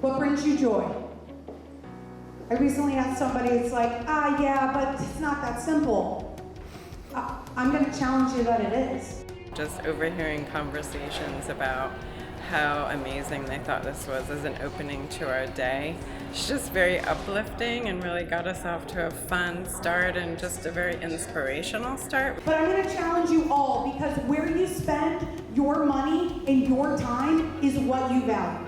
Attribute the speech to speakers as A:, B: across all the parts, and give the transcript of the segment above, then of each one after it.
A: What brings you joy? I recently asked somebody, it's like, yeah, but it's not that simple. I'm going to challenge you that it is.
B: Just overhearing conversations about how amazing they thought this was as an opening to our day. It's just very uplifting and really got us off to a fun start and just a very inspirational start.
A: But I'm going to challenge you all, because where you spend your money and your time is what you value.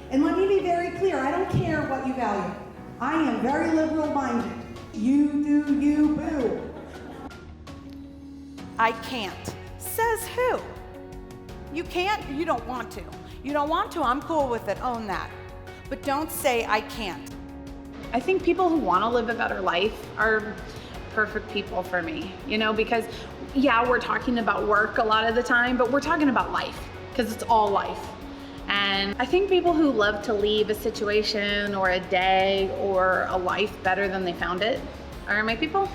A: And let me be very clear, I don't care what you value. I am very liberal-minded. You do you, boo.
C: I can't. Says who? You can't, you don't want to. You don't want to, I'm cool with it, own that. But don't say I can't.
D: I think people who want to live a better life are perfect people for me, because yeah, we're talking about work a lot of the time, but we're talking about life, because it's all life. And I think people who love to leave a situation or a day or a life better than they found it are my people.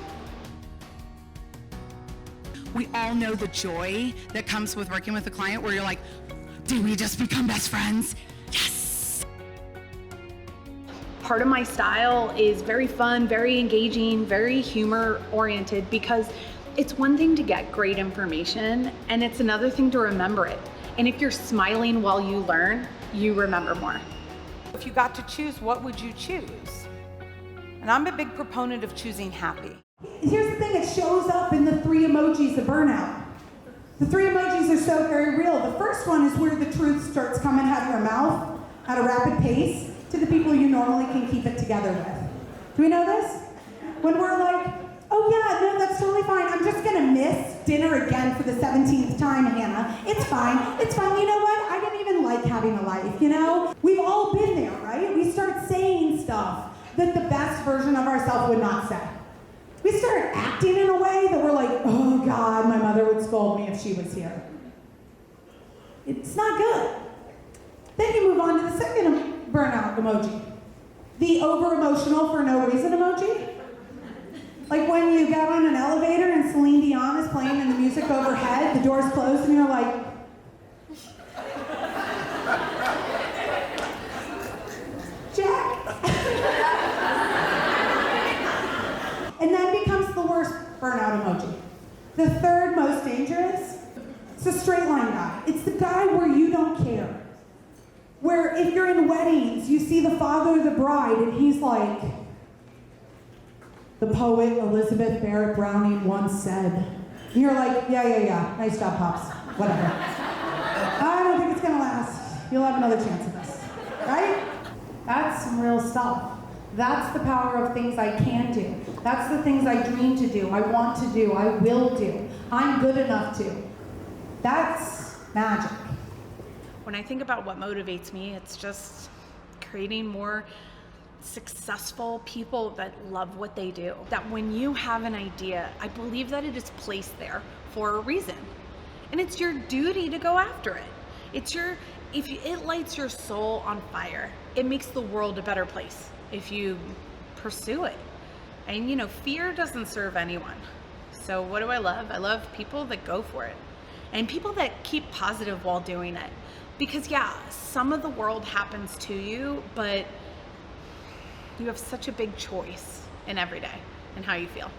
E: We all know the joy that comes with working with a client where you're like, did we just become best friends? Yes!
D: Part of my style is very fun, very engaging, very humor oriented, because it's one thing to get great information and it's another thing to remember it. And if you're smiling while you learn, you remember more.
C: If you got to choose, what would you choose? And I'm a big proponent of choosing happy.
A: Here's the thing, it shows up in the 3 emojis of burnout. The 3 emojis are so very real. The first one is where the truth starts coming out of your mouth at a rapid pace to the people you normally can keep it together with. Do we know this? When we're like, oh yeah, no, that's totally fine. I'm just gonna miss dinner again for the 17th time, Hannah. It's fine, it's fine. You know what? I didn't even like having a life, We've all been there, right? We start saying stuff that the best version of ourselves would not say. We start acting in a way that we're like, oh God, my mother would scold me if she was here. It's not good. Then you move on to the second burnout emoji. The over-emotional for no reason emoji. Like when you get on an elevator and Celine Dion is playing and the music overhead, the doors close and you're like, Jack. And then becomes the worst burnout emoji. The third most dangerous, it's the straight line guy. It's the guy where you don't care. Where if you're in weddings, you see the father of the bride and he's like, the poet Elizabeth Barrett Browning once said. And you're like, yeah, nice job, Pops, whatever. I don't think it's gonna last. You'll have another chance at this, right? That's some real stuff. That's the power of things I can do. That's the things I dream to do, I want to do, I will do. I'm good enough to. That's magic.
D: When I think about what motivates me, it's just creating more successful people that love what they do. That when you have an idea, I believe that it is placed there for a reason. And it's your duty to go after it. If it lights your soul on fire, it makes the world a better place if you pursue it. And fear doesn't serve anyone. So what do I love? I love people that go for it. And people that keep positive while doing it. Because yeah, some of the world happens to you, but you have such a big choice in every day and how you feel.